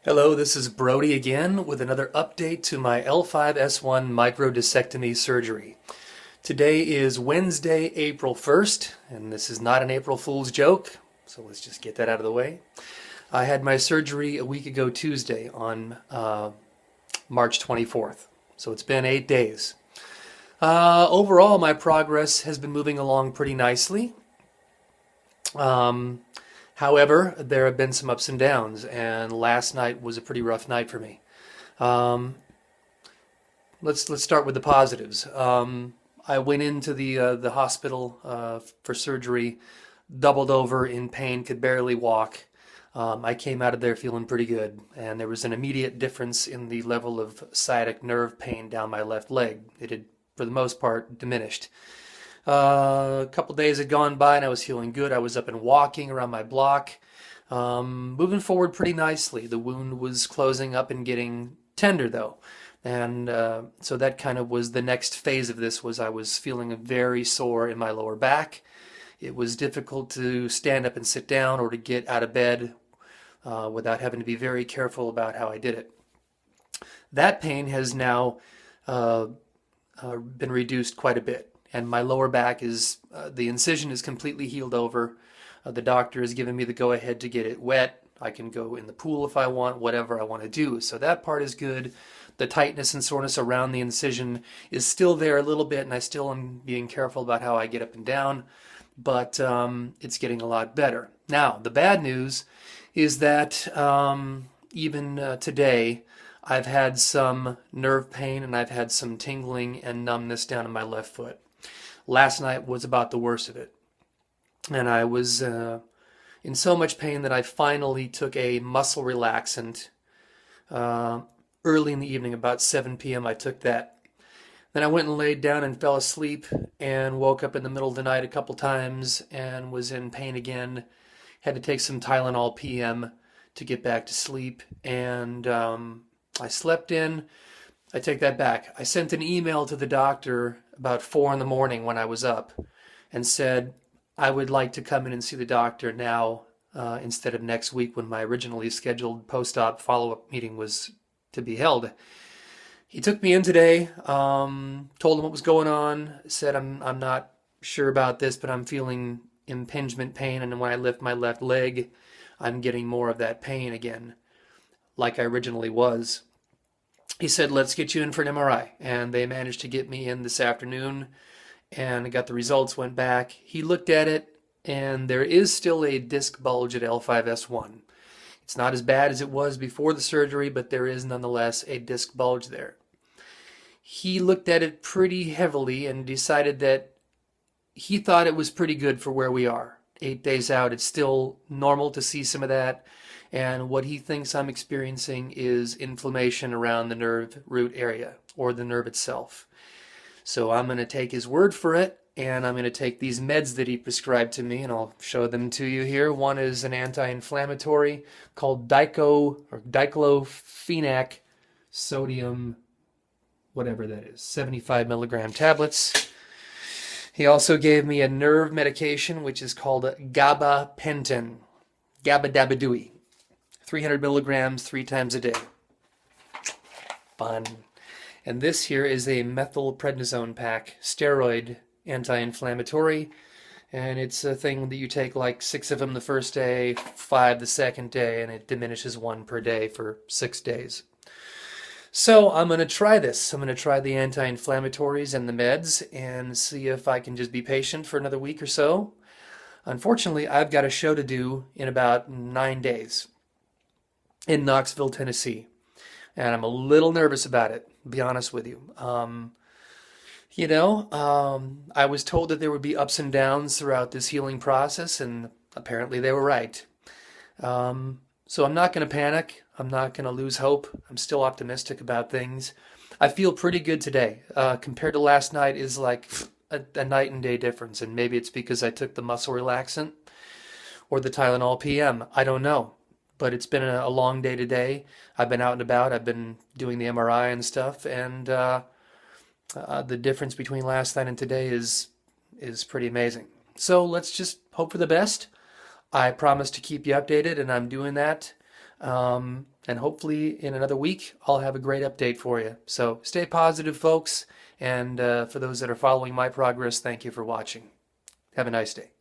Hello, this is Brody again with another update to my L5-S1 microdiscectomy surgery. Today is Wednesday, April 1st, and this is not an April Fool's joke, so let's just get that out of the way. I had my surgery a week ago Tuesday on March 24th, so it's been 8 days. Overall, my progress has been moving along pretty nicely. However, there have been some ups and downs, and last night was a pretty rough night for me. Let's start with the positives. I went into the hospital for surgery, doubled over in pain, could barely walk. I came out of there feeling pretty good, and there was an immediate difference in the level of sciatic nerve pain down my left leg. It had, for the most part, diminished. A couple days had gone by and I was feeling good. I was up and walking around my block, moving forward pretty nicely. The wound was closing up and getting tender though. And so that kind of was the next phase of this. Was I was feeling very sore in my lower back. It was difficult to stand up and sit down or to get out of bed without having to be very careful about how I did it. That pain has now been reduced quite a bit. And my lower back is, the incision is completely healed over. The doctor has given me the go-ahead to get it wet. I can go in the pool if I want, whatever I want to do. So that part is good. The tightness and soreness around the incision is still there a little bit, and I still am being careful about how I get up and down, but it's getting a lot better. Now, the bad news is that even today, I've had some nerve pain and I've had some tingling and numbness down in my left foot. Last night was about the worst of it. And I was in so much pain that I finally took a muscle relaxant early in the evening, about 7 p.m. I took that. Then I went and laid down and fell asleep and woke up in the middle of the night a couple times and was in pain again. Had to take some Tylenol PM to get back to sleep. And I slept in. I take that back. I sent an email to the doctor about 4 in the morning when I was up and said I would like to come in and see the doctor now instead of next week when my originally scheduled post-op follow-up meeting was to be held. He took me in today, told him what was going on, said I'm not sure about this, but I'm feeling impingement pain, and when I lift my left leg, I'm getting more of that pain again, like I originally was. He said, let's get you in for an MRI. And they managed to get me in this afternoon and I got the results, went back. He looked at it and there is still a disc bulge at L5-S1. It's not as bad as it was before the surgery, but there is nonetheless a disc bulge there. He looked at it pretty heavily and decided that he thought it was pretty good for where we are. 8 days out, it's still normal to see some of that. And what he thinks I'm experiencing is inflammation around the nerve root area or the nerve itself. So I'm going to take his word for it, and I'm going to take these meds that he prescribed to me, and I'll show them to you here. One is an anti-inflammatory called diclofenac sodium, whatever that is, 75 milligram tablets. He also gave me a nerve medication, which is called gabapentin, gabadabadooey. 300 milligrams 3 times a day. Fun. And this here is a methylprednisone pack, steroid anti-inflammatory. And it's a thing that you take like 6 of them the first day, 5 the second day, and it diminishes 1 per day for 6 days. So I'm going to try this. I'm going to try the anti-inflammatories and the meds and see if I can just be patient for another week or so. Unfortunately, I've got a show to do in about 9 days. In Knoxville, Tennessee, and I'm a little nervous about it, to be honest with you. I was told that there would be ups and downs throughout this healing process, and apparently they were right. So I'm not going to panic. I'm not going to lose hope. I'm still optimistic about things. I feel pretty good today. Compared to last night is like a night and day difference, and maybe it's because I took the muscle relaxant or the Tylenol PM. I don't know. But it's been a long day today. I've been out and about. I've been doing the MRI and stuff, and the difference between last night and today is pretty amazing. So let's just hope for the best. I promise to keep you updated, and I'm doing that. And hopefully in another week, I'll have a great update for you. So stay positive, folks. And for those that are following my progress, thank you for watching. Have a nice day.